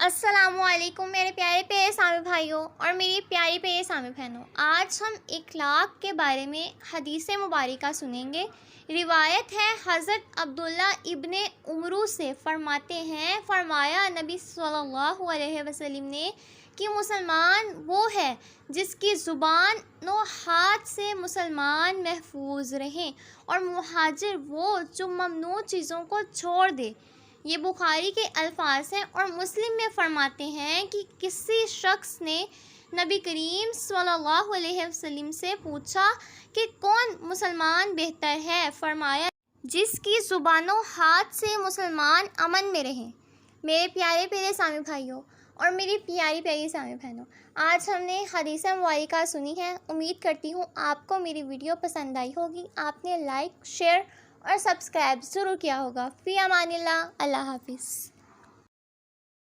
السلام علیکم میرے پیارے پیارے سامع بھائیوں اور میری پیاری پیاری سامع بہنوں، آج ہم اخلاق کے بارے میں حدیث مبارکہ سنیں گے۔ روایت ہے حضرت عبداللہ ابن عمرو سے، فرماتے ہیں فرمایا نبی صلی اللہ علیہ وسلم نے کہ مسلمان وہ ہے جس کی زبان و ہاتھ سے مسلمان محفوظ رہیں، اور مہاجر وہ جو ممنوع چیزوں کو چھوڑ دے۔ یہ بخاری کے الفاظ ہیں، اور مسلم میں فرماتے ہیں کہ کسی شخص نے نبی کریم صلی اللہ علیہ وسلم سے پوچھا کہ کون مسلمان بہتر ہے؟ فرمایا جس کی زبان و ہاتھ سے مسلمان امن میں رہیں۔ میرے پیارے پیارے سامع بھائیوں اور میری پیاری پیاری سامع بہنوں، آج ہم نے حدیث مبارکہ سنی ہے۔ امید کرتی ہوں آپ کو میری ویڈیو پسند آئی ہوگی۔ آپ نے لائک، شیئر اور سبسکرائب ضرور کیا ہوگا۔ فی امان اللہ، اللہ حافظ۔